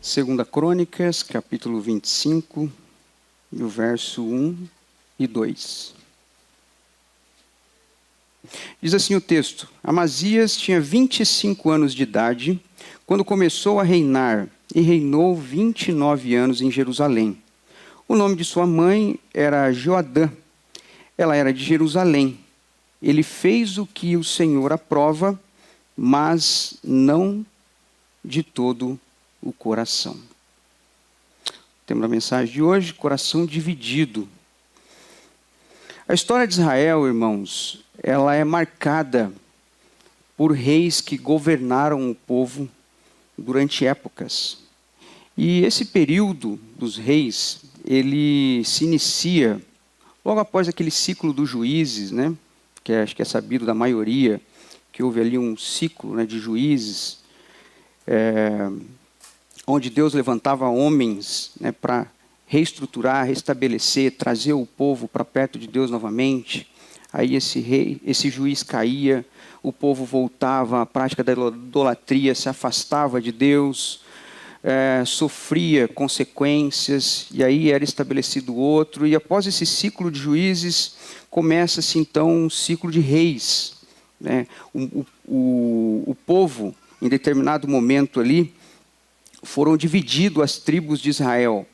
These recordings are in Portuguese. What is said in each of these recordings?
Segunda Crônicas, capítulo 25, e o verso 1 e 2. Diz assim o texto: Amazias tinha 25 anos de idade quando começou a reinar, e reinou 29 anos em Jerusalém. O nome de sua mãe era Joadã, ela era de Jerusalém. Ele fez o que o Senhor aprova, mas não de todo o coração. O tema da mensagem de hoje: coração dividido. A história de Israel, irmãos, ela é marcada por reis que governaram o povo durante épocas. E esse período dos reis, ele se inicia logo após aquele ciclo dos juízes, né? Que acho que é sabido da maioria, que houve ali um ciclo, né, de juízes, onde Deus levantava homens, né, para reestruturar, restabelecer, trazer o povo para perto de Deus novamente. Aí esse juiz caía, o povo voltava à prática da idolatria, se afastava de Deus, sofria consequências, e aí era estabelecido outro. E após esse ciclo de juízes, começa-se então um ciclo de reis, né? O povo, em determinado momento ali, foram divididos as tribos de Israel,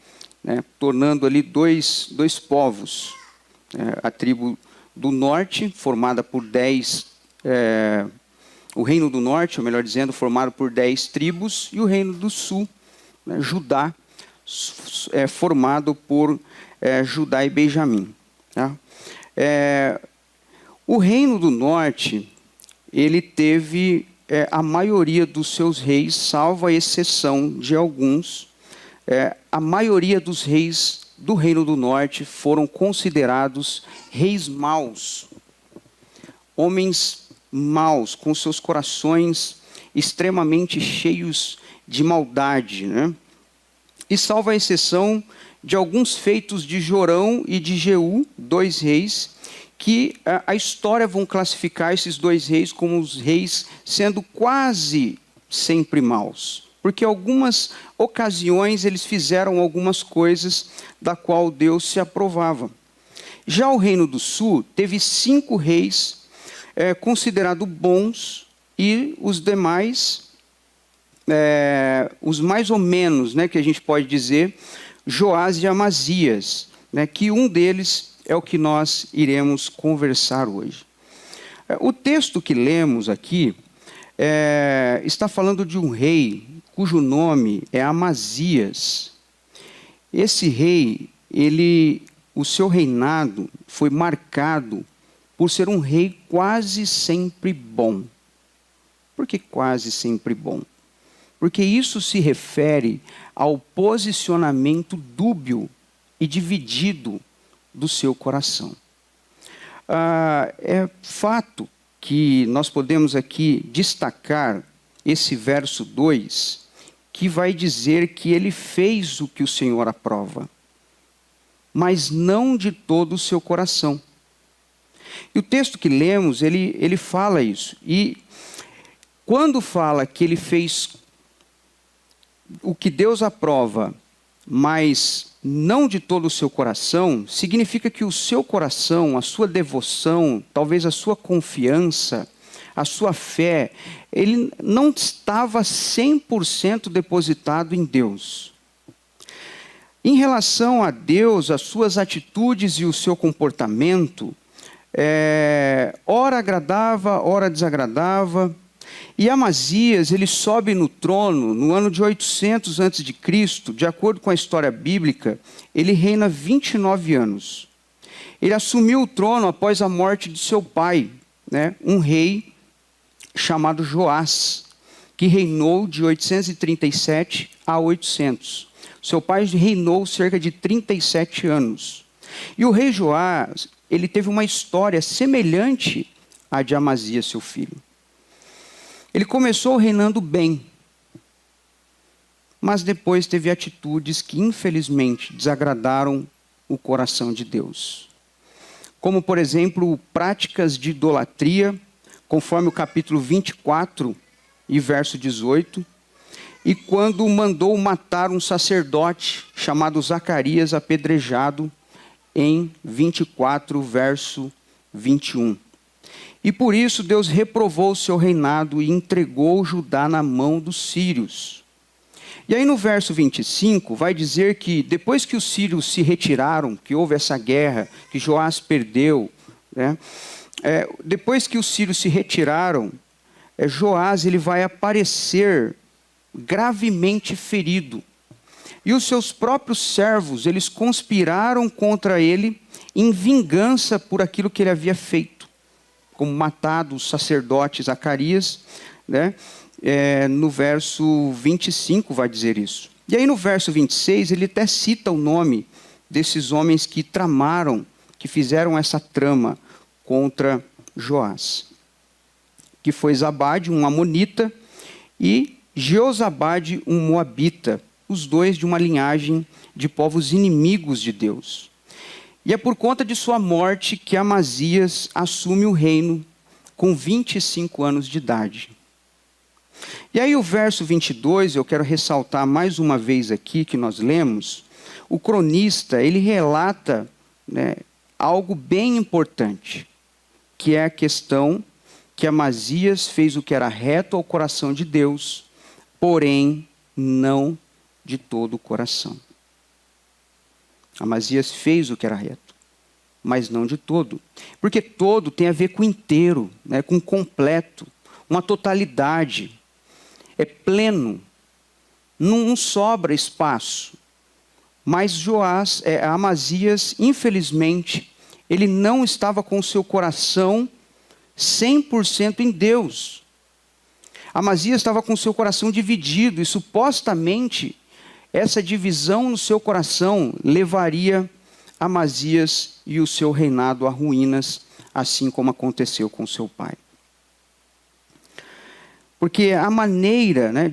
né? Tornando ali dois povos. A tribo do norte, formada por 10... o reino do norte, ou melhor dizendo, formado por 10 tribos, e o reino do sul, né, Judá, formado por Judá e Benjamim. Tá? O reino do norte, ele teve a maioria dos seus reis, salvo a exceção de alguns. A maioria dos reis do reino do norte foram considerados reis maus, homens maus, com seus corações extremamente cheios de maldade, né? E salvo a exceção de alguns feitos de Jorão e de Jeú, 2 reis, que a história vão classificar esses 2 reis como os reis sendo quase sempre maus. Porque em algumas ocasiões eles fizeram algumas coisas da qual Deus se aprovava. Já o reino do sul teve 5 reis considerados bons, e os demais, os mais ou menos, né, que a gente pode dizer, Joás e Amazias, né, que um deles é o que nós iremos conversar hoje. O texto que lemos aqui está falando de um rei cujo nome é Amazias. Esse rei, o seu reinado foi marcado por ser um rei quase sempre bom. Por que quase sempre bom? Porque isso se refere ao posicionamento dúbio e dividido do seu coração. É fato que nós podemos aqui destacar esse verso 2, que vai dizer que ele fez o que o Senhor aprova, mas não de todo o seu coração. E o texto que lemos, ele fala isso. E quando fala que ele fez o que Deus aprova, mas não de todo o seu coração, significa que o seu coração, a sua devoção, talvez a sua confiança, a sua fé, ele não estava 100% depositado em Deus. Em relação a Deus, as suas atitudes e o seu comportamento, ora agradava, ora desagradava. E Amazias, ele sobe no trono no ano de 800 a.C., de acordo com a história bíblica, ele reina 29 anos. Ele assumiu o trono após a morte de seu pai, né, um rei chamado Joás, que reinou de 837 a 800. Seu pai reinou cerca de 37 anos. E o rei Joás, ele teve uma história semelhante à de Amazias, seu filho. Ele começou reinando bem, mas depois teve atitudes que, infelizmente, desagradaram o coração de Deus. Como, por exemplo, práticas de idolatria, conforme o capítulo 24 e verso 18. e quando mandou matar um sacerdote chamado Zacarias, apedrejado, em 24, verso 21. E por isso Deus reprovou o seu reinado e entregou Judá na mão dos sírios. E aí no verso 25 vai dizer que depois que os sírios se retiraram, que houve essa guerra, que Joás perdeu, né? Depois que os sírios se retiraram, Joás ele vai aparecer gravemente ferido. E os seus próprios servos, eles conspiraram contra ele em vingança por aquilo que ele havia feito, como matado o sacerdote Zacarias, né? No verso 25 vai dizer isso. E aí no verso 26 ele até cita o nome desses homens que tramaram, que fizeram essa trama contra Joás, que foi Zabade, um amonita, e Jeozabade, um moabita, os dois de uma linhagem de povos inimigos de Deus. E é por conta de sua morte que Amazias assume o reino com 25 anos de idade. E aí o verso 22, eu quero ressaltar mais uma vez aqui que nós lemos, o cronista, ele relata, né, algo bem importante, que é a questão que Amazias fez o que era reto ao coração de Deus, porém não de todo o coração. Amazias fez o que era reto, mas não de todo. Porque todo tem a ver com inteiro, né, com completo, uma totalidade. É pleno, não sobra espaço. Mas Amazias, infelizmente, ele não estava com o seu coração 100% em Deus. Amazias estava com o seu coração dividido e supostamente essa divisão no seu coração levaria Amazias e o seu reinado a ruínas, assim como aconteceu com seu pai. Porque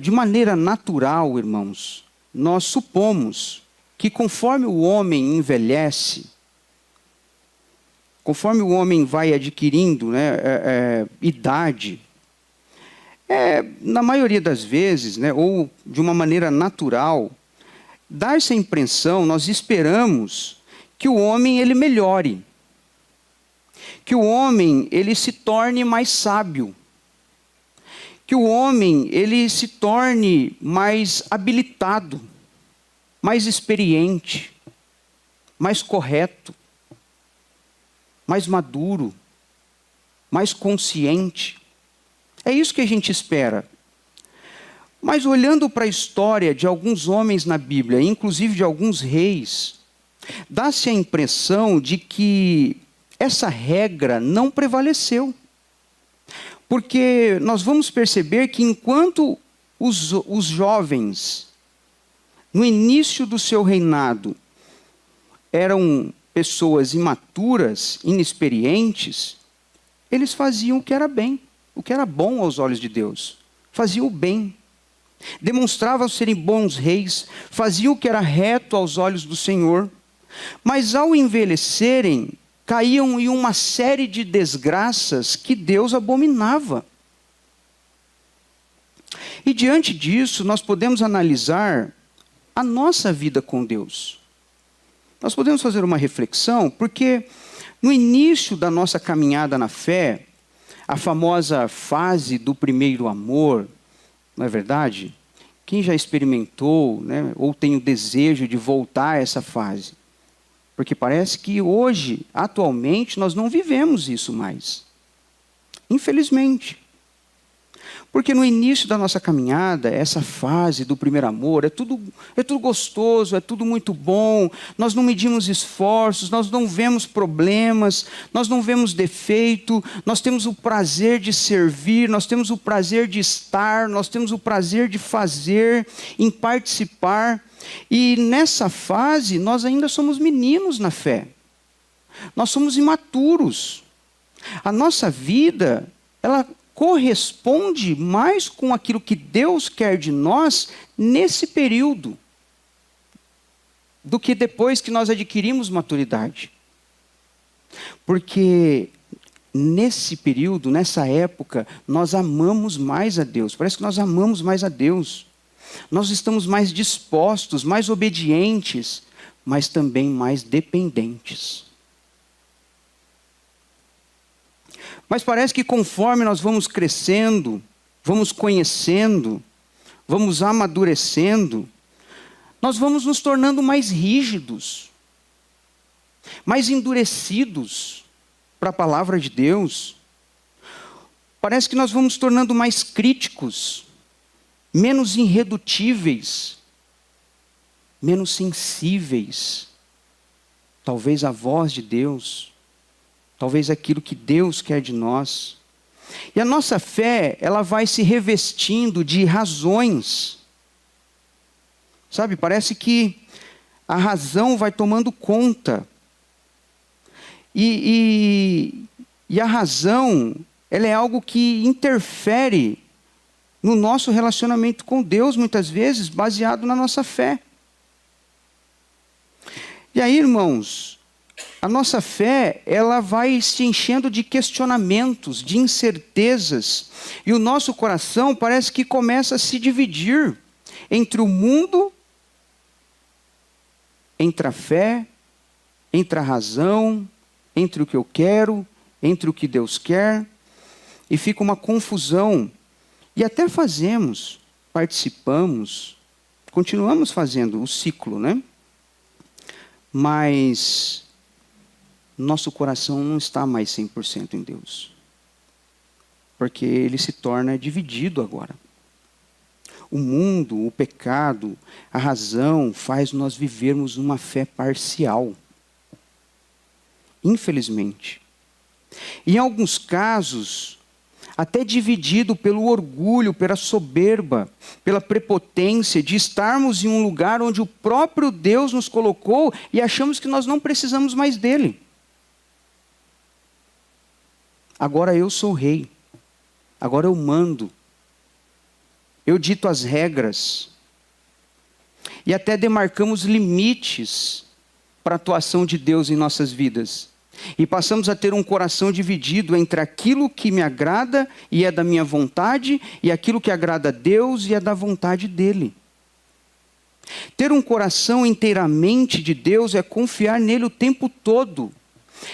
de maneira natural, irmãos, nós supomos que conforme o homem envelhece, conforme o homem vai adquirindo, né, idade, na maioria das vezes, né, ou de uma maneira natural, dá essa impressão, nós esperamos que o homem ele melhore, que o homem ele se torne mais sábio, que o homem ele se torne mais habilitado, mais experiente, mais correto, mais maduro, mais consciente. É isso que a gente espera. Mas olhando para a história de alguns homens na Bíblia, inclusive de alguns reis, dá-se a impressão de que essa regra não prevaleceu. Porque nós vamos perceber que enquanto os jovens, no início do seu reinado, eram pessoas imaturas, inexperientes, eles faziam o que era bem, o que era bom aos olhos de Deus. Faziam o bem. Demonstravam serem bons reis, faziam o que era reto aos olhos do Senhor. Mas ao envelhecerem, caíam em uma série de desgraças que Deus abominava. E diante disso, nós podemos analisar a nossa vida com Deus. Nós podemos fazer uma reflexão, porque no início da nossa caminhada na fé, a famosa fase do primeiro amor, não é verdade? Quem já experimentou, né, ou tem o desejo de voltar a essa fase? Porque parece que hoje, atualmente, nós não vivemos isso mais. Infelizmente. Porque no início da nossa caminhada, essa fase do primeiro amor, é tudo gostoso, é tudo muito bom, nós não medimos esforços, nós não vemos problemas, nós não vemos defeito, nós temos o prazer de servir, nós temos o prazer de estar, nós temos o prazer de fazer, em participar. E nessa fase, nós ainda somos meninos na fé. Nós somos imaturos. A nossa vida, ela corresponde mais com aquilo que Deus quer de nós nesse período, do que depois que nós adquirimos maturidade. Porque nesse período, nessa época, nós amamos mais a Deus. Parece que nós amamos mais a Deus. nós estamos mais dispostos, mais obedientes, mas também mais dependentes. Mas parece que conforme nós vamos crescendo, vamos conhecendo, vamos amadurecendo, nós vamos nos tornando mais rígidos, mais endurecidos para a palavra de Deus. Parece que nós vamos nos tornando mais críticos, menos irredutíveis, menos sensíveis, talvez à voz de Deus, talvez aquilo que Deus quer de nós. E a nossa fé, ela vai se revestindo de razões. Sabe, parece que a razão vai tomando conta. E a razão, ela é algo que interfere no nosso relacionamento com Deus, muitas vezes, baseado na nossa fé. E aí, irmãos, a nossa fé, ela vai se enchendo de questionamentos, de incertezas, e o nosso coração parece que começa a se dividir entre o mundo, entre a fé, entre a razão, entre o que eu quero, entre o que Deus quer, e fica uma confusão. E até participamos, continuamos fazendo o ciclo, né? Mas nosso coração não está mais 100% em Deus. Porque ele se torna dividido agora. O mundo, o pecado, a razão faz nós vivermos uma fé parcial. Infelizmente. Em alguns casos, até dividido pelo orgulho, pela soberba, pela prepotência de estarmos em um lugar onde o próprio Deus nos colocou e achamos que nós não precisamos mais dele. Agora eu sou rei. Agora eu mando. Eu dito as regras. E até demarcamos limites para a atuação de Deus em nossas vidas. E passamos a ter um coração dividido entre aquilo que me agrada e é da minha vontade, e aquilo que agrada a Deus e é da vontade dele. Ter um coração inteiramente de Deus é confiar nele o tempo todo.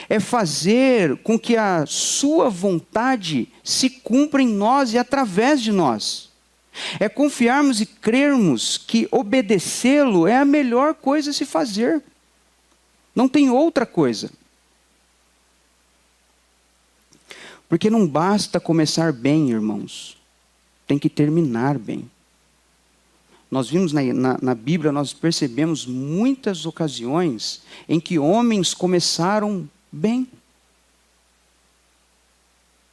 É fazer com que a sua vontade se cumpra em nós e através de nós. É confiarmos e crermos que obedecê-lo é a melhor coisa a se fazer. Não tem outra coisa. Porque não basta começar bem, irmãos. Tem que terminar bem. Nós vimos na Bíblia, nós percebemos muitas ocasiões em que homens começaram bem.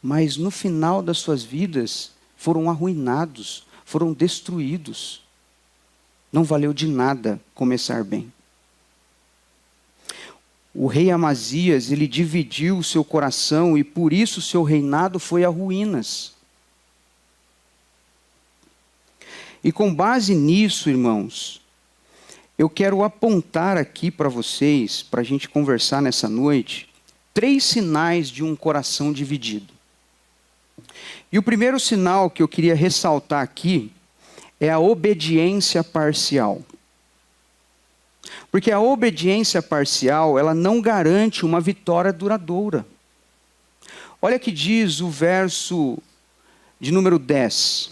Mas no final das suas vidas foram arruinados, foram destruídos. Não valeu de nada começar bem. O rei Amazias, ele dividiu o seu coração e por isso o seu reinado foi a ruínas. E com base nisso, irmãos, eu quero apontar aqui para vocês, para a gente conversar nessa noite, 3 sinais de um coração dividido. E o primeiro sinal que eu queria ressaltar aqui é a obediência parcial. Porque a obediência parcial, ela não garante uma vitória duradoura. Olha que diz o verso de número 10.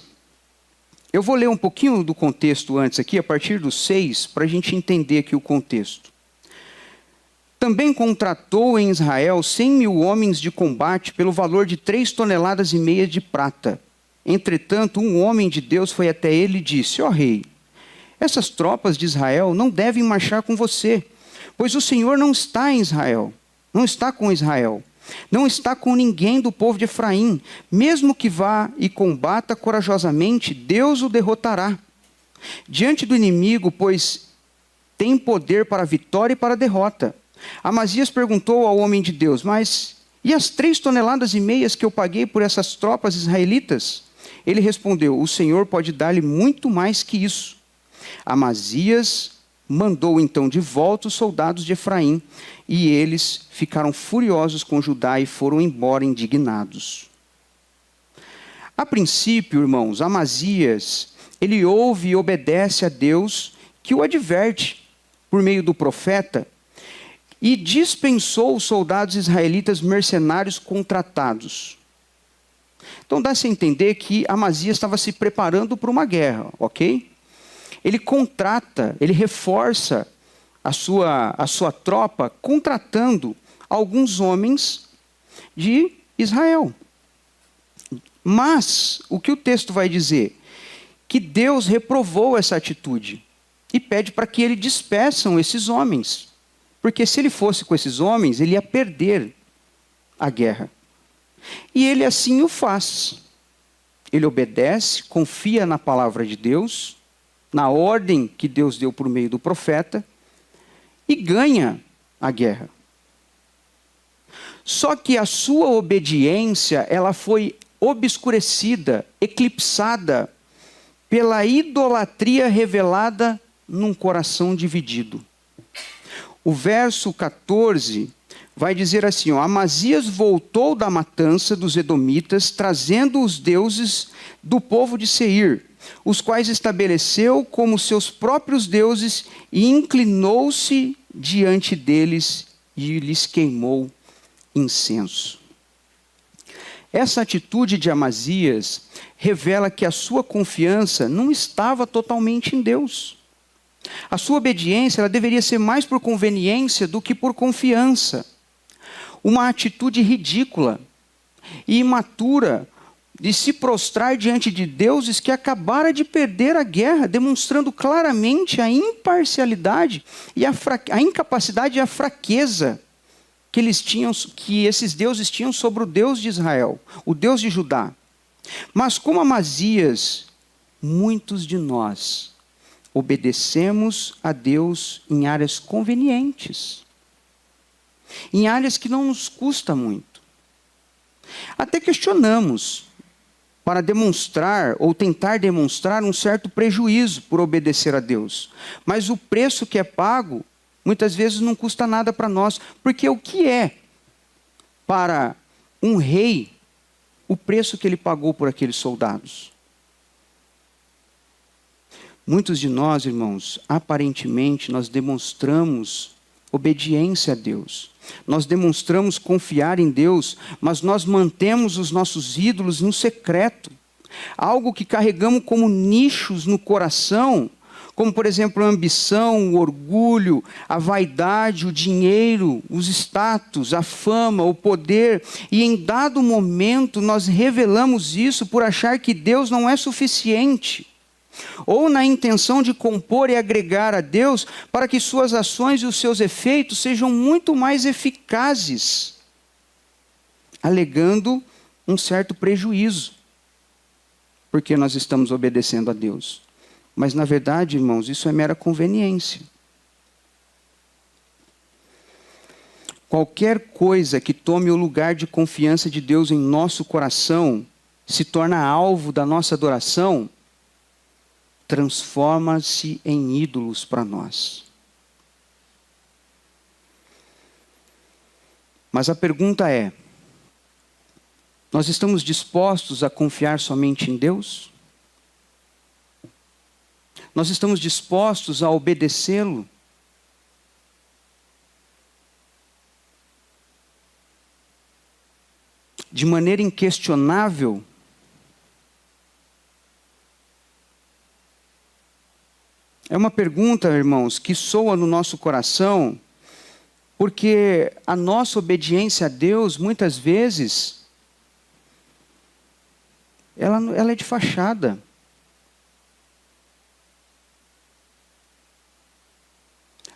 Eu vou ler um pouquinho do contexto antes aqui, a partir do 6, para a gente entender aqui o contexto. Também contratou em Israel 100.000 homens de combate pelo valor de 3,5 toneladas de prata. Entretanto, um homem de Deus foi até ele e disse: ó rei, essas tropas de Israel não devem marchar com você, pois o Senhor não está em Israel, não está com Israel, não está com ninguém do povo de Efraim. Mesmo que vá e combata corajosamente, Deus o derrotará. Diante do inimigo, pois tem poder para a vitória e para a derrota. Amazias perguntou ao homem de Deus: mas e as 3,5 toneladas que eu paguei por essas tropas israelitas? Ele respondeu: o Senhor pode dar-lhe muito mais que isso. Amazias mandou então de volta os soldados de Efraim, e eles ficaram furiosos com Judá e foram embora indignados. A princípio, irmãos, Amazias, ele ouve e obedece a Deus, que o adverte por meio do profeta, e dispensou os soldados israelitas mercenários contratados. Então dá-se a entender que Amazias estava se preparando para uma guerra, ok? Ele contrata, ele reforça a sua tropa, contratando alguns homens de Israel. Mas, o que o texto vai dizer? Que Deus reprovou essa atitude e pede para que ele despeçam esses homens. Porque se ele fosse com esses homens, ele ia perder a guerra. E ele assim o faz. Ele obedece, confia na palavra de Deus, na ordem que Deus deu por meio do profeta, e ganha a guerra. Só que a sua obediência, ela foi obscurecida, eclipsada pela idolatria revelada num coração dividido. O verso 14 vai dizer assim, ó, Amazias voltou da matança dos edomitas, trazendo os deuses do povo de Seir, os quais estabeleceu como seus próprios deuses, e inclinou-se diante deles e lhes queimou incenso. Essa atitude de Amazias revela que a sua confiança não estava totalmente em Deus. A sua obediência ela deveria ser mais por conveniência do que por confiança. Uma atitude ridícula e imatura de se prostrar diante de deuses que acabara de perder a guerra, demonstrando claramente a imparcialidade e a incapacidade e a fraqueza que esses deuses tinham sobre o Deus de Israel, o Deus de Judá. Mas como Amazias, muitos de nós obedecemos a Deus em áreas convenientes, em áreas que não nos custa muito. Até questionamos para demonstrar ou tentar demonstrar um certo prejuízo por obedecer a Deus. Mas o preço que é pago muitas vezes não custa nada para nós, porque o que é para um rei o preço que ele pagou por aqueles soldados? Muitos de nós, irmãos, aparentemente nós demonstramos obediência a Deus. Nós demonstramos confiar em Deus, mas nós mantemos os nossos ídolos no secreto. Algo que carregamos como nichos no coração, como, por exemplo, a ambição, o orgulho, a vaidade, o dinheiro, os status, a fama, o poder. E em dado momento nós revelamos isso por achar que Deus não é suficiente. Ou na intenção de compor e agregar a Deus para que suas ações e os seus efeitos sejam muito mais eficazes, alegando um certo prejuízo, porque nós estamos obedecendo a Deus. Mas na verdade, irmãos, isso é mera conveniência. Qualquer coisa que tome o lugar de confiança de Deus em nosso coração, se torna alvo da nossa adoração, transforma-se em ídolos para nós. Mas a pergunta é, nós estamos dispostos a confiar somente em Deus? Nós estamos dispostos a obedecê-lo? De maneira inquestionável? É uma pergunta, irmãos, que soa no nosso coração, porque a nossa obediência a Deus, muitas vezes, ela é de fachada.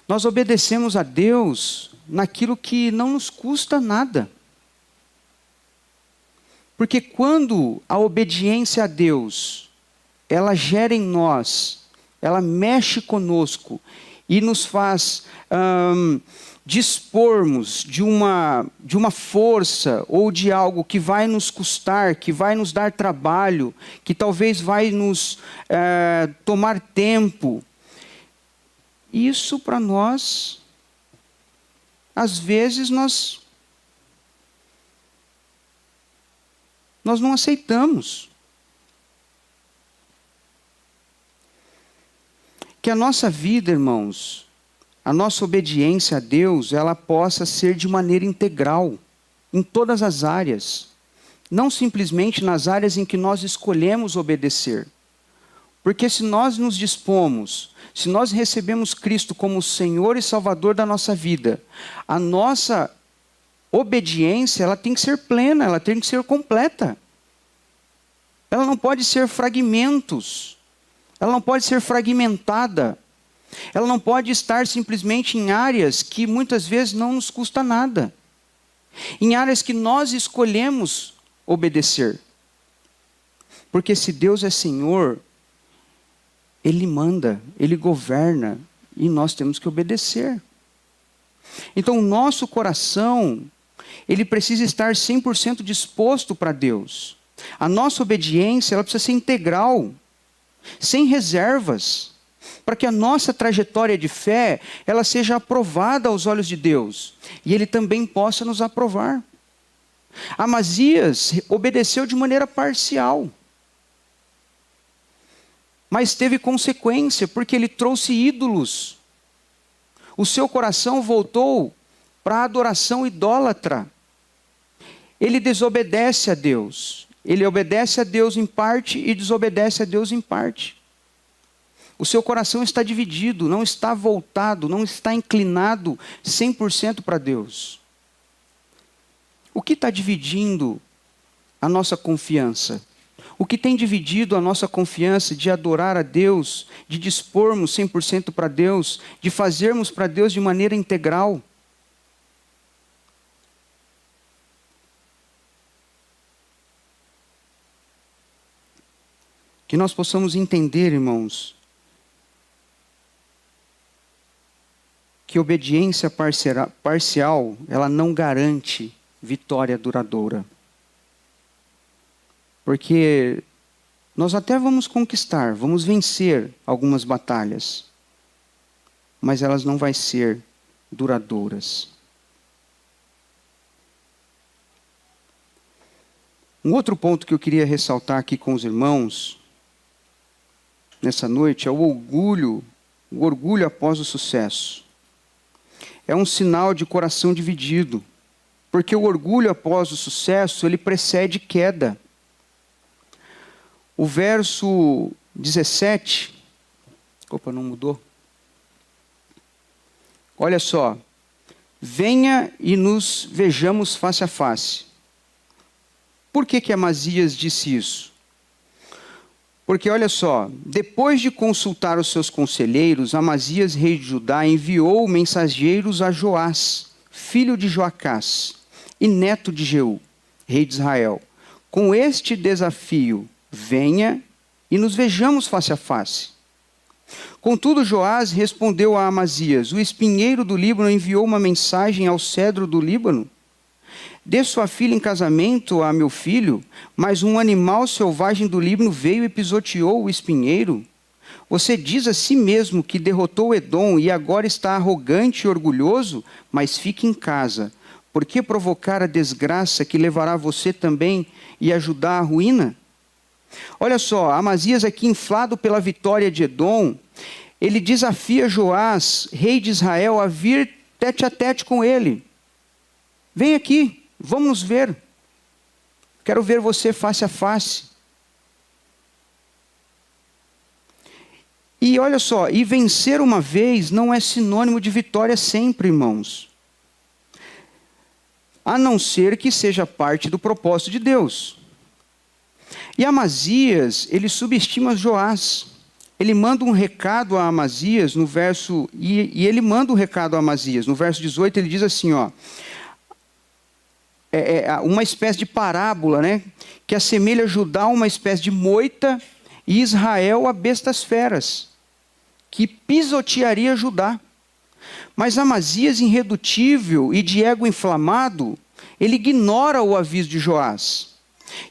Nós obedecemos a Deus naquilo que não nos custa nada. Porque quando a obediência a Deus, ela gera em nós, ela mexe conosco e nos faz dispormos de uma força ou de algo que vai nos custar, que vai nos dar trabalho, que talvez vai nos tomar tempo. Isso para nós, às vezes nós não aceitamos. que a nossa vida, irmãos, a nossa obediência a Deus, ela possa ser de maneira integral, em todas as áreas. Não simplesmente nas áreas em que nós escolhemos obedecer. Porque se nós nos dispomos, se nós recebemos Cristo como Senhor e Salvador da nossa vida, a nossa obediência, ela tem que ser plena, ela tem que ser completa. Ela não pode ser fragmentos. Ela não pode ser fragmentada. Ela não pode estar simplesmente em áreas que muitas vezes não nos custa nada. Em áreas que nós escolhemos obedecer. Porque se Deus é Senhor, Ele manda, Ele governa, e nós temos que obedecer. Então o nosso coração, ele precisa estar 100% disposto para Deus. A nossa obediência, ela precisa ser integral, sem reservas, para que a nossa trajetória de fé, ela seja aprovada aos olhos de Deus, e Ele também possa nos aprovar. Amazias obedeceu de maneira parcial, mas teve consequência, porque ele trouxe ídolos. O seu coração voltou para a adoração idólatra. Ele desobedece a Deus. Ele obedece a Deus em parte e desobedece a Deus em parte. O seu coração está dividido, não está voltado, não está inclinado 100% para Deus. O que está dividindo a nossa confiança? O que tem dividido a nossa confiança de adorar a Deus, de dispormos 100% para Deus, de fazermos para Deus de maneira integral? Que nós possamos entender, irmãos, que obediência parcial, ela não garante vitória duradoura. Porque nós até vamos conquistar, vamos vencer algumas batalhas, mas elas não vão ser duradouras. Um outro ponto que eu queria ressaltar aqui com os irmãos, nessa noite, é o orgulho após o sucesso. É um sinal de coração dividido, porque o orgulho após o sucesso, ele precede queda. O verso 17, não mudou. Olha só, venha e nos vejamos face a face. Por que Amazias disse isso? Porque olha só, depois de consultar os seus conselheiros, Amazias, rei de Judá, enviou mensageiros a Joás, filho de Joacás, e neto de Jeú, rei de Israel, com este desafio: venha e nos vejamos face a face. Contudo, Joás respondeu a Amazias: o espinheiro do Líbano enviou uma mensagem ao cedro do Líbano: dê sua filha em casamento a meu filho, mas um animal selvagem do Líbano veio e pisoteou o espinheiro. Você diz a si mesmo que derrotou Edom e agora está arrogante e orgulhoso, mas fique em casa. Por que provocar a desgraça que levará você também e ajudar a ruína? Olha só, Amazias aqui, inflado pela vitória de Edom, ele desafia Joás, rei de Israel, a vir tete a tete com ele. Vem aqui, vamos nos ver. Quero ver você face a face. E olha só, e vencer uma vez não é sinônimo de vitória sempre, irmãos. A não ser que seja parte do propósito de Deus. E Amazias, ele subestima Joás. Ele manda um recado a Amazias no verso... E ele manda um recado a Amazias. No verso 18 ele diz assim, ó... uma espécie de parábola, né? Que assemelha Judá a uma espécie de moita e Israel a bestas feras, que pisotearia Judá. Mas Amazias, irredutível e de ego inflamado, ele ignora o aviso de Joás.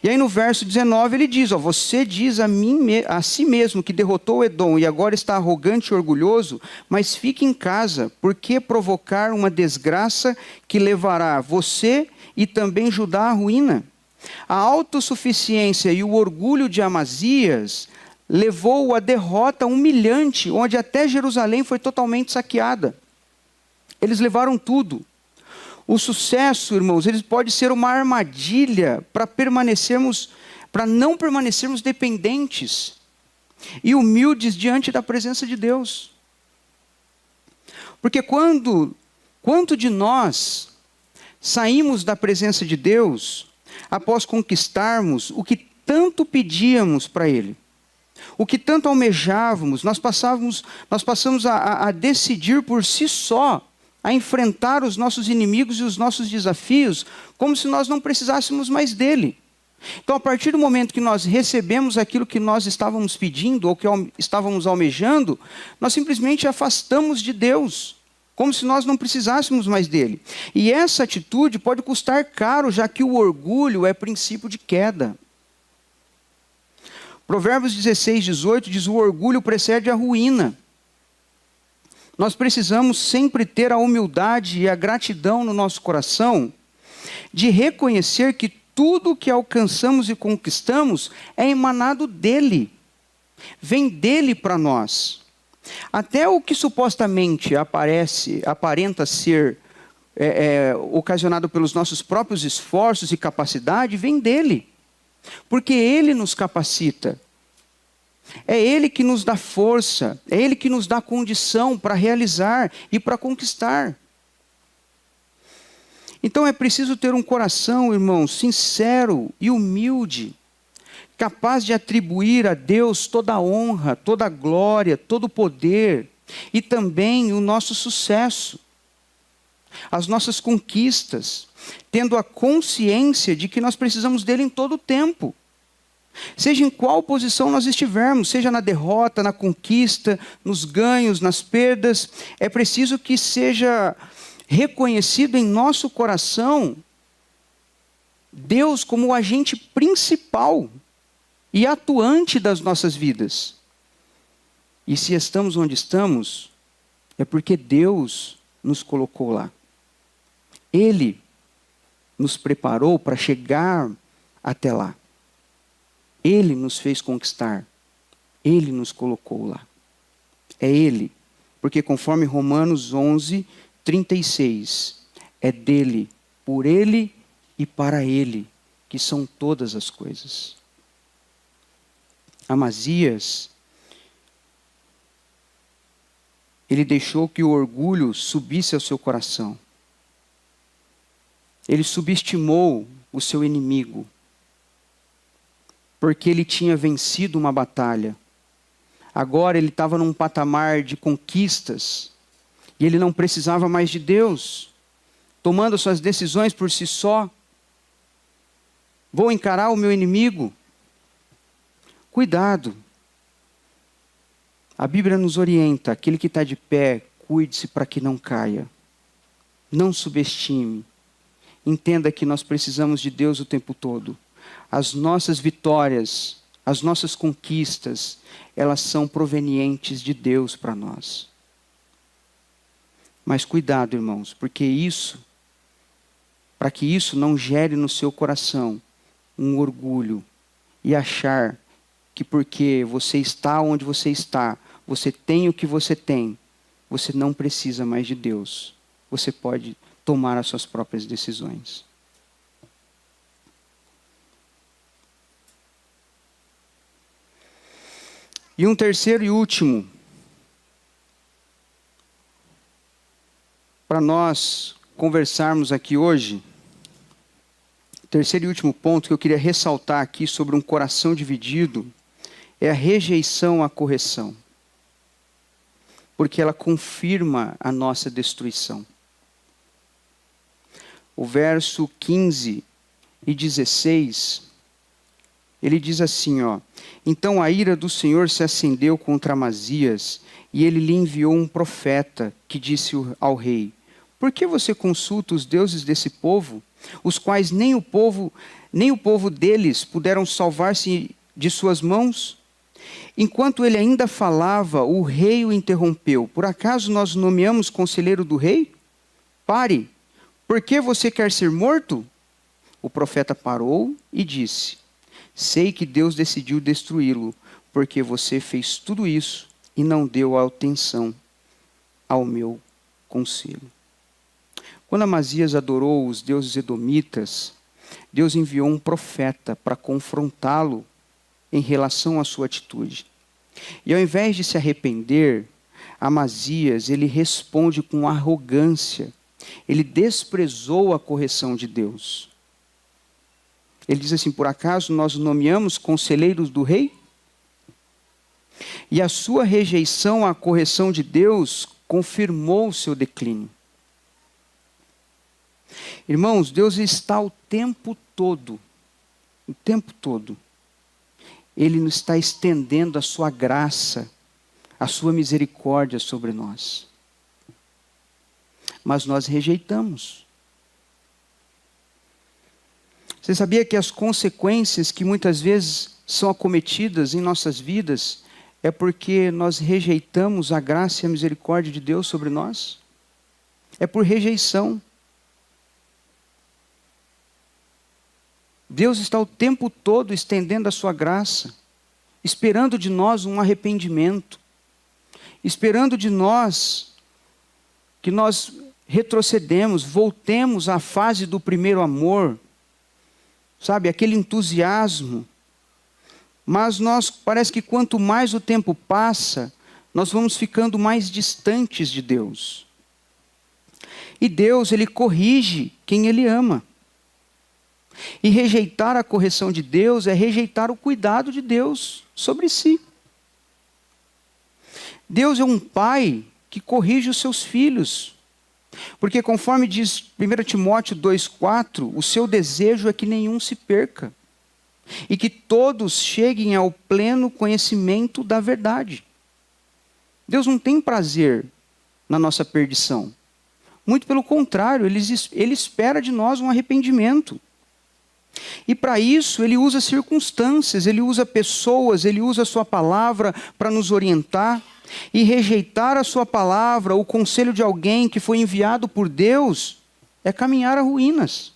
E aí no verso 19 ele diz, ó, você diz a si mesmo que derrotou Edom e agora está arrogante e orgulhoso, mas fique em casa, por que provocar uma desgraça que levará você e também Judá à ruína? A autossuficiência e o orgulho de Amazias levou à derrota humilhante, onde até Jerusalém foi totalmente saqueada. Eles levaram tudo. O sucesso, irmãos, ele pode ser uma armadilha para não permanecermos dependentes e humildes diante da presença de Deus. Porque quanto de nós saímos da presença de Deus após conquistarmos o que tanto pedíamos para Ele, o que tanto almejávamos, nós passamos a decidir por si só, a enfrentar os nossos inimigos e os nossos desafios, como se nós não precisássemos mais dele. Então, a partir do momento que nós recebemos aquilo que nós estávamos pedindo, ou que estávamos almejando, nós simplesmente afastamos de Deus, como se nós não precisássemos mais dele. E essa atitude pode custar caro, já que o orgulho é princípio de queda. Provérbios 16:18 diz: o orgulho precede a ruína. Nós precisamos sempre ter a humildade e a gratidão no nosso coração de reconhecer que tudo o que alcançamos e conquistamos é emanado dele. Vem dele para nós. Até o que supostamente aparenta ser ocasionado pelos nossos próprios esforços e capacidade, vem dele. Porque ele nos capacita. É Ele que nos dá força, é Ele que nos dá condição para realizar e para conquistar. Então é preciso ter um coração, irmãos, sincero e humilde, capaz de atribuir a Deus toda a honra, toda a glória, todo o poder e também o nosso sucesso, as nossas conquistas, tendo a consciência de que nós precisamos dele em todo o tempo. Seja em qual posição nós estivermos, seja na derrota, na conquista, nos ganhos, nas perdas, é preciso que seja reconhecido em nosso coração Deus como o agente principal e atuante das nossas vidas. E se estamos onde estamos, é porque Deus nos colocou lá. Ele nos preparou para chegar até lá. Ele nos fez conquistar. Ele nos colocou lá. É Ele. Porque conforme Romanos 11:36, é dele, por Ele e para Ele, que são todas as coisas. Amazias, ele deixou que o orgulho subisse ao seu coração. Ele subestimou o seu inimigo, porque ele tinha vencido uma batalha. Agora ele estava num patamar de conquistas, e ele não precisava mais de Deus, tomando suas decisões por si só. Vou encarar o meu inimigo. Cuidado. A Bíblia nos orienta, aquele que está de pé, cuide-se para que não caia. Não subestime. Entenda que nós precisamos de Deus o tempo todo. As nossas vitórias, as nossas conquistas, elas são provenientes de Deus para nós. Mas cuidado, irmãos, porque para que isso não gere no seu coração um orgulho e achar que porque você está onde você está, você tem o que você tem, você não precisa mais de Deus. Você pode tomar as suas próprias decisões. E um terceiro e último, para nós conversarmos aqui hoje, terceiro e último ponto que eu queria ressaltar aqui sobre um coração dividido, é a rejeição à correção. Porque ela confirma a nossa destruição. O verso 15 e 16, ele diz assim, então a ira do Senhor se acendeu contra Amazias, e ele lhe enviou um profeta, que disse ao rei, por que você consulta os deuses desse povo, os quais nem o povo deles puderam salvar-se de suas mãos? Enquanto ele ainda falava, o rei o interrompeu. Por acaso nós nomeamos conselheiro do rei? Pare, por que você quer ser morto? O profeta parou e disse, sei que Deus decidiu destruí-lo, porque você fez tudo isso e não deu atenção ao meu conselho. Quando Amazias adorou os deuses edomitas, Deus enviou um profeta para confrontá-lo em relação à sua atitude. E ao invés de se arrepender, Amazias, ele responde com arrogância. Ele desprezou a correção de Deus. Ele diz assim: por acaso nós nomeamos conselheiros do rei? E a sua rejeição à correção de Deus confirmou o seu declínio. Irmãos, Deus está o tempo todo, Ele nos está estendendo a sua graça, a sua misericórdia sobre nós. Mas nós rejeitamos. Você sabia que as consequências que muitas vezes são acometidas em nossas vidas é porque nós rejeitamos a graça e a misericórdia de Deus sobre nós? É por rejeição. Deus está o tempo todo estendendo a sua graça, esperando de nós um arrependimento, esperando de nós que nós retrocedemos, voltemos à fase do primeiro amor, sabe, aquele entusiasmo. Mas parece que quanto mais o tempo passa, nós vamos ficando mais distantes de Deus. E Deus, Ele corrige quem Ele ama. E rejeitar a correção de Deus é rejeitar o cuidado de Deus sobre si. Deus é um pai que corrige os seus filhos. Porque conforme diz 1 Timóteo 2,4, o seu desejo é que nenhum se perca. E que todos cheguem ao pleno conhecimento da verdade. Deus não tem prazer na nossa perdição. Muito pelo contrário, Ele espera de nós um arrependimento. E para isso Ele usa circunstâncias, Ele usa pessoas, Ele usa a sua palavra para nos orientar. E rejeitar a sua palavra, o conselho de alguém que foi enviado por Deus, é caminhar a ruínas.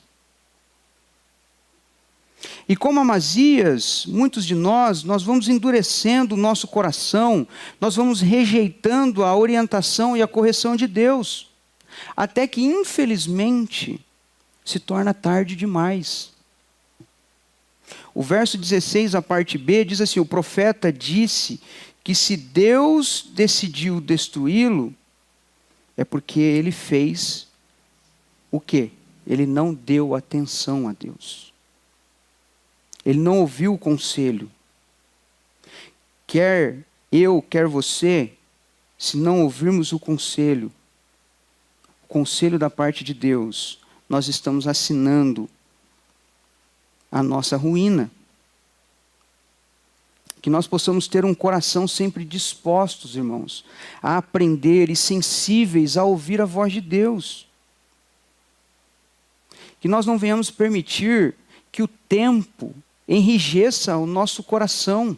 E como Amazias, muitos de nós vamos endurecendo o nosso coração, nós vamos rejeitando a orientação e a correção de Deus, até que infelizmente se torna tarde demais. O verso 16, a parte B, diz assim: o profeta disse que se Deus decidiu destruí-lo, é porque ele fez o quê? Ele não deu atenção a Deus. Ele não ouviu o conselho. Quer eu, quer você, se não ouvirmos o conselho da parte de Deus, nós estamos assinando a nossa ruína. Que nós possamos ter um coração sempre dispostos, irmãos, a aprender e sensíveis a ouvir a voz de Deus. Que nós não venhamos permitir que o tempo enrijeça o nosso coração,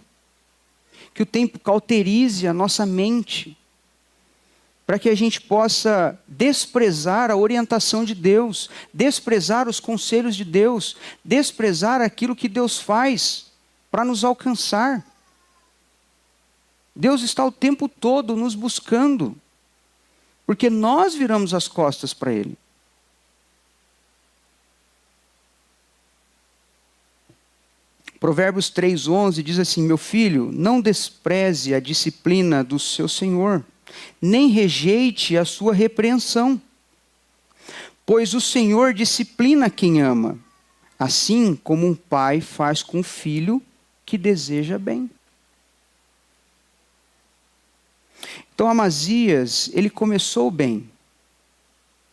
que o tempo cauterize a nossa mente, para que a gente possa desprezar a orientação de Deus, desprezar os conselhos de Deus, desprezar aquilo que Deus faz para nos alcançar. Deus está o tempo todo nos buscando, porque nós viramos as costas para Ele. Provérbios 3,11 diz assim: meu filho, não despreze a disciplina do seu Senhor, nem rejeite a sua repreensão. Pois o Senhor disciplina quem ama, assim como um pai faz com o filho que deseja bem. Então Amazias, ele começou bem,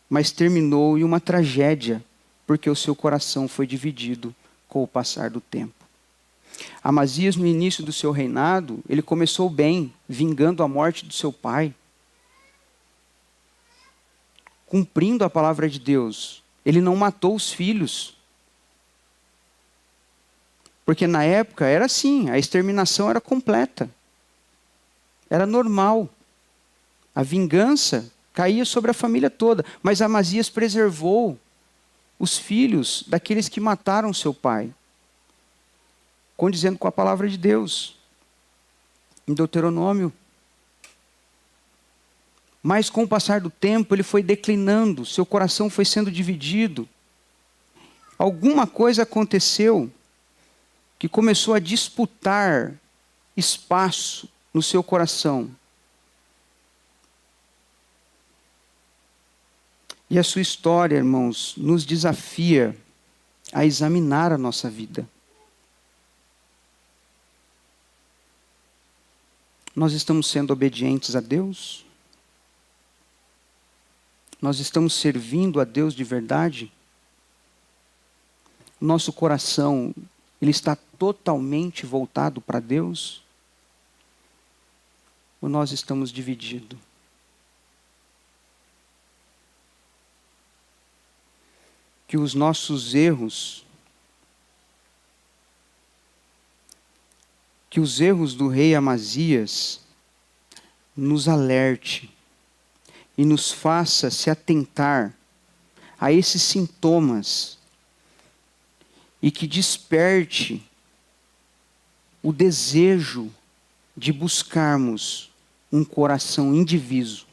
mas terminou em uma tragédia, porque o seu coração foi dividido com o passar do tempo. Amazias, no início do seu reinado, ele começou bem, vingando a morte do seu pai, cumprindo a palavra de Deus. Ele não matou os filhos, porque na época era assim, a exterminação era completa, era normal. A vingança caía sobre a família toda, mas Amazias preservou os filhos daqueles que mataram seu pai, condizendo com a palavra de Deus. em Deuteronômio. Mas com o passar do tempo ele foi declinando, seu coração foi sendo dividido. Alguma coisa aconteceu que começou a disputar espaço no seu coração. E a sua história, irmãos, nos desafia a examinar a nossa vida. Nós estamos sendo obedientes a Deus? Nós estamos servindo a Deus de verdade? Nosso coração, ele está totalmente voltado para Deus? Ou nós estamos divididos? Que os nossos erros, que os erros do rei Amazias nos alerte e nos faça se atentar a esses sintomas e que desperte o desejo de buscarmos um coração indiviso,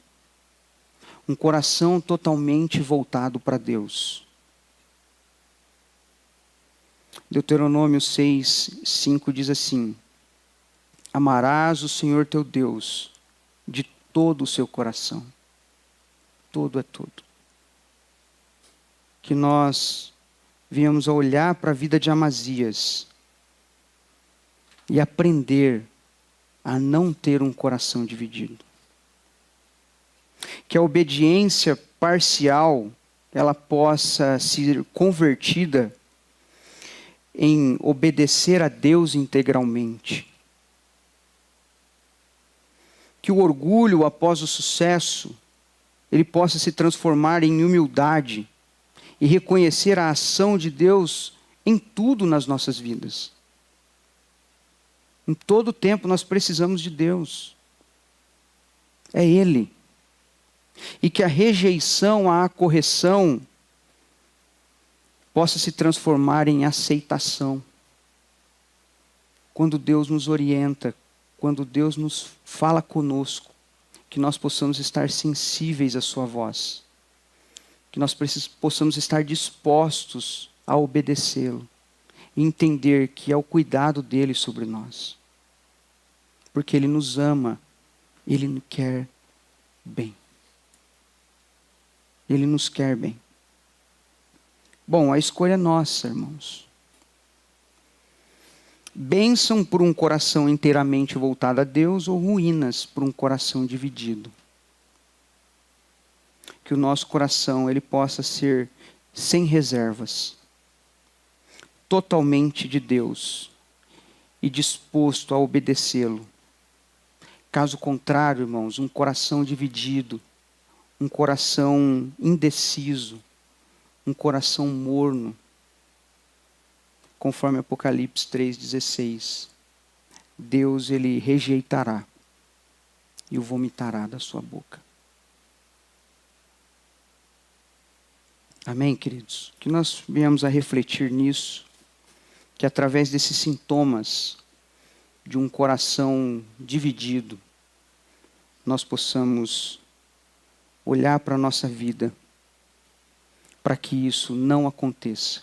um coração totalmente voltado para Deus. Deuteronômio 6:5 diz assim: amarás o Senhor teu Deus de todo o seu coração. Todo é todo. Que nós viemos a olhar para a vida de Amazias e aprender a não ter um coração dividido. Que a obediência parcial ela possa ser convertida em obedecer a Deus integralmente. Que o orgulho após o sucesso ele possa se transformar em humildade e reconhecer a ação de Deus em tudo nas nossas vidas. Em todo tempo nós precisamos de Deus. É Ele. E que a rejeição à correção possa se transformar em aceitação. Quando Deus nos orienta, quando Deus nos fala conosco, que nós possamos estar sensíveis à sua voz. Que nós possamos estar dispostos a obedecê-lo. E entender que é o cuidado dele sobre nós. Porque ele nos ama, ele nos quer bem. Ele nos quer bem. Bom, a escolha é nossa, irmãos. Bênção por um coração inteiramente voltado a Deus ou ruínas por um coração dividido. Que o nosso coração ele possa ser sem reservas, totalmente de Deus e disposto a obedecê-lo. Caso contrário, irmãos, um coração dividido, um coração indeciso, um coração morno, conforme Apocalipse 3,16, Deus ele rejeitará e o vomitará da sua boca. Amém, queridos? Que nós venhamos a refletir nisso, que através desses sintomas de um coração dividido, nós possamos olhar para a nossa vida, para que isso não aconteça.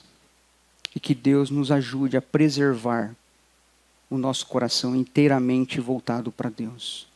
E que Deus nos ajude a preservar o nosso coração inteiramente voltado para Deus.